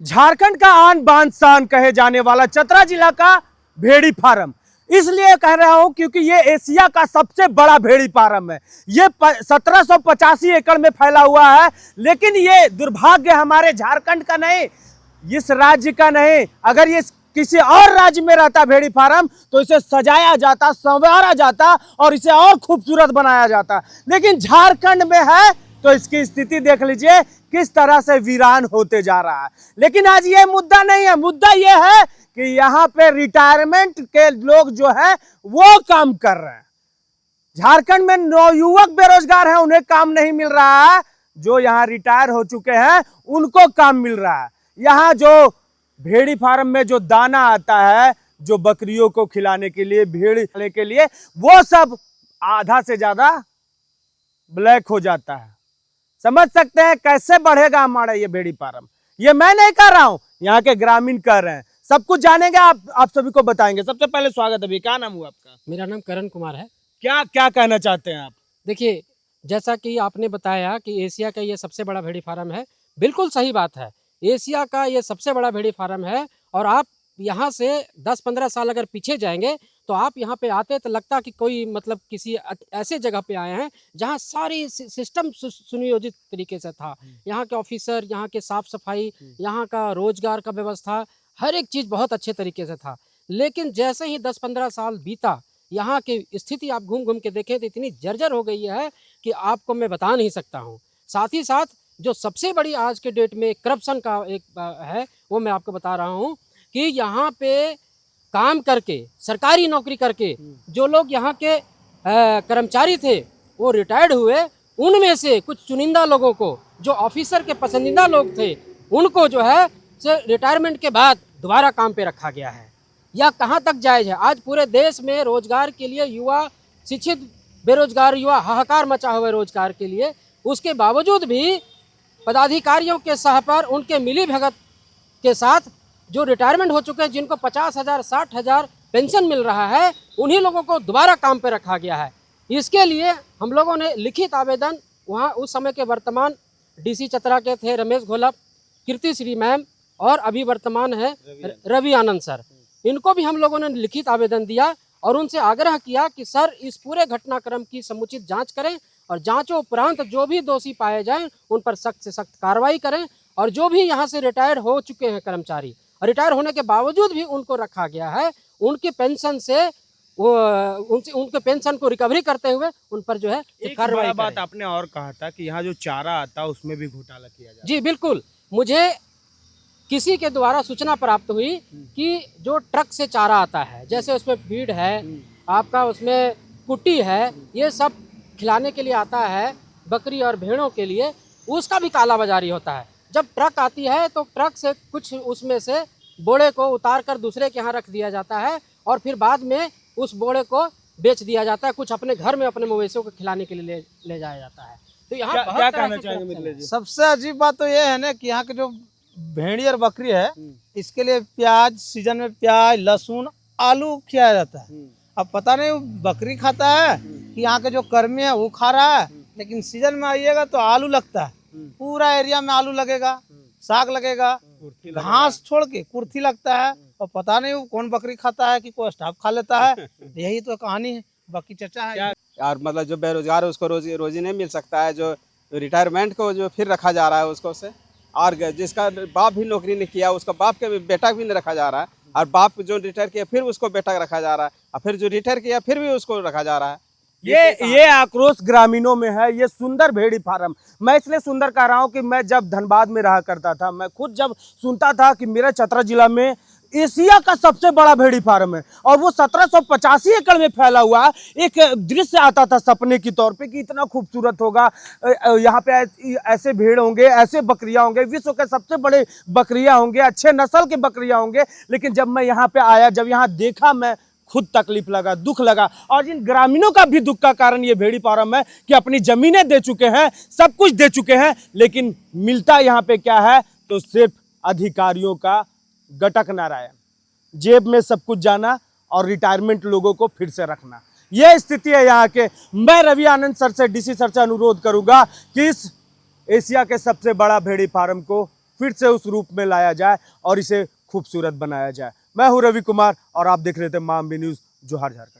झारखंड का आन बान शान कहे जाने वाला चतरा जिला का भेड़ी फार्म इसलिए कह रहा हूं क्योंकि ये एशिया का सबसे बड़ा भेड़ी फार्म है। ये 1785 एकड़ में फैला हुआ है। लेकिन ये दुर्भाग्य हमारे झारखंड का नहीं, इस राज्य का नहीं। अगर ये किसी और राज्य में रहता भेड़ी फार्म तो इसे सजाया जाता, संवारा जाता और इसे और खूबसूरत बनाया जाता। लेकिन झारखंड में है तो इसकी स्थिति देख लीजिए किस तरह से वीरान होते जा रहा है। लेकिन आज ये मुद्दा नहीं है, मुद्दा ये है कि यहाँ पे रिटायरमेंट के लोग जो है वो काम कर रहे हैं। झारखंड में नवयुवक बेरोजगार हैं, उन्हें काम नहीं मिल रहा है। जो यहाँ रिटायर हो चुके हैं उनको काम मिल रहा है। यहाँ जो भेड़ी फार्म में जो दाना आता है, जो बकरियों को खिलाने के लिए, भेड़ के लिए, वो सब आधा से ज्यादा ब्लैक हो जाता है। समझ सकते हैं कैसे बढ़ेगा हमारा ये भेड़ी फार्म। ये मैं नहीं कर रहा हूं, यहाँ के ग्रामीण कर रहे हैं। सब कुछ जानेंगे, आप सभी को बताएंगे। सबसे पहले स्वागत है भैया, क्या नाम हुआ आपका? मेरा नाम करण कुमार है। क्या क्या कहना चाहते हैं आप? देखिए, जैसा कि आपने बताया कि एशिया का ये सबसे बड़ा भेड़ी फार्म है, बिल्कुल सही बात है। एशिया का ये सबसे बड़ा भेड़ी फार्म है और आप यहाँ से 10-15 साल अगर पीछे जाएंगे तो आप यहाँ पे आते तो लगता कि कोई मतलब किसी ऐसे जगह पे आए हैं जहाँ सारी सिस्टम सुनियोजित तरीके से था। यहाँ के ऑफिसर, यहाँ के साफ सफाई, यहाँ का रोजगार का व्यवस्था, हर एक चीज़ बहुत अच्छे तरीके से था। लेकिन जैसे ही 10-15 साल बीता, यहाँ की स्थिति आप घूम घूम के देखें तो इतनी जर्जर हो गई है कि आपको मैं बता नहीं सकता हूँ। साथ ही साथ जो सबसे बड़ी आज के डेट में करप्शन का एक है वो मैं आपको बता रहा हूँ कि यहाँ पे काम करके, सरकारी नौकरी करके जो लोग यहाँ के कर्मचारी थे वो रिटायर्ड हुए, उनमें से कुछ चुनिंदा लोगों को, जो ऑफिसर के पसंदीदा लोग थे, उनको जो है रिटायरमेंट के बाद दोबारा काम पे रखा गया है। यह कहाँ तक जायज़ है? आज पूरे देश में रोजगार के लिए युवा, शिक्षित बेरोजगार युवा हाहाकार मचा हुआ है रोजगार के लिए। उसके बावजूद भी पदाधिकारियों के सह पर उनके मिली भगत के साथ जो रिटायरमेंट हो चुके हैं, जिनको 50,000 60,000 पेंशन मिल रहा है, उन्हीं लोगों को दोबारा काम पे रखा गया है। इसके लिए हम लोगों ने लिखित आवेदन वहाँ उस समय के वर्तमान डीसी चतरा के थे रमेश घोलप, कीर्ति श्री मैम और अभी वर्तमान है रवि आनंद सर, इनको भी हम लोगों ने लिखित आवेदन दिया और उनसे आग्रह किया कि सर इस पूरे घटनाक्रम की समुचित जाँच करें और जांचों उपरांत जो भी दोषी पाए जाएं उन पर सख्त से सख्त कार्रवाई करें। और जो भी यहाँ से रिटायर हो चुके हैं कर्मचारी, रिटायर होने के बावजूद भी उनको रखा गया है, उनकी पेंशन से उनके पेंशन को रिकवरी करते हुए उन पर जो है कार्रवाई करें। बात आपने और कहा था कि यहाँ जो चारा आता है उसमें भी घोटाला किया जाता है। जी बिल्कुल, मुझे किसी के द्वारा सूचना प्राप्त हुई कि जो ट्रक से चारा आता है, जैसे उसमें फीड है, आपका उसमें कुट्टी है, ये सब खिलाने के लिए आता है बकरी और भेड़ों के लिए, उसका भी कालाबाजारी होता है। जब ट्रक आती है तो ट्रक से कुछ उसमें से बोड़े को उतार कर दूसरे के यहाँ रख दिया जाता है और फिर बाद में उस बोड़े को बेच दिया जाता है, कुछ अपने घर में अपने मवेशियों को खिलाने के लिए ले जाया जाता है। तो यहाँ क्या कहना चाहेंगे मिथिलेश जी? सबसे अजीब बात तो ये है ना कि यहाँ के जो भेड़ी और बकरी है, इसके लिए प्याज, सीजन में प्याज, लहसुन, आलू खिलाया जाता है। अब पता नहीं बकरी खाता है कि यहाँ के जो कर्मी है वो खा रहा है, लेकिन सीजन में आइएगा तो आलू लगता है। पूरा एरिया में आलू लगेगा, साग लगेगा, घास छोड़ के कुर्थी लगता है और पता नहीं वो कौन बकरी खाता है कि कोई स्टाफ खा लेता है। यही तो कहानी है, बाकी चर्चा है यार। मतलब जो बेरोजगार है उसको रोजी नहीं मिल सकता है, जो रिटायरमेंट को जो फिर रखा जा रहा है उसको से, और जिसका बाप भी नौकरी नहीं किया उसका बाप के बेटा भी नहीं रखा जा रहा है, और बाप जो रिटायर किया फिर उसको बेटा रखा जा रहा है, और फिर जो रिटायर किया फिर भी उसको रखा जा रहा है। ये आक्रोश ग्रामीणों में है। ये सुंदर भेड़ी फार्म, मैं इसलिए सुंदर कह रहा हूं कि मैं जब धनबाद में रहा करता था, मैं खुद जब सुनता था कि मेरा चतरा जिला में एशिया का सबसे बड़ा भेड़ी फार्म है और वो 1785 एकड़ में फैला हुआ है, एक दृश्य आता था सपने की तौर पे कि इतना खूबसूरत होगा, यहाँ पे ऐसे भेड़ होंगे, ऐसे बकरियां होंगे, विश्व के सबसे बड़े बकरियां होंगे, अच्छे नस्ल के बकरियां होंगे। लेकिन जब मैं यहाँ पे आया, जब यहाँ देखा, मैं खुद तकलीफ लगा, दुख लगा। और इन ग्रामीणों का भी दुख का कारण ये भेड़ी फार्म है कि अपनी जमीनें दे चुके हैं, सब कुछ दे चुके हैं, लेकिन मिलता यहाँ पे क्या है? तो सिर्फ अधिकारियों का गटक नारायण, जेब में सब कुछ जाना और रिटायरमेंट लोगों को फिर से रखना। यह स्थिति है यहाँ के। मैं रवि आनंद सर से, डीसी सर से अनुरोध करूंगा कि इस एशिया के सबसे बड़ा भेड़ी फार्म को फिर से उस रूप में लाया जाए और इसे खूबसूरत बनाया जाए। मैं हूं रवि कुमार और आप देख रहे थे माँ अम्बी न्यूज़, जोहार झारखंड।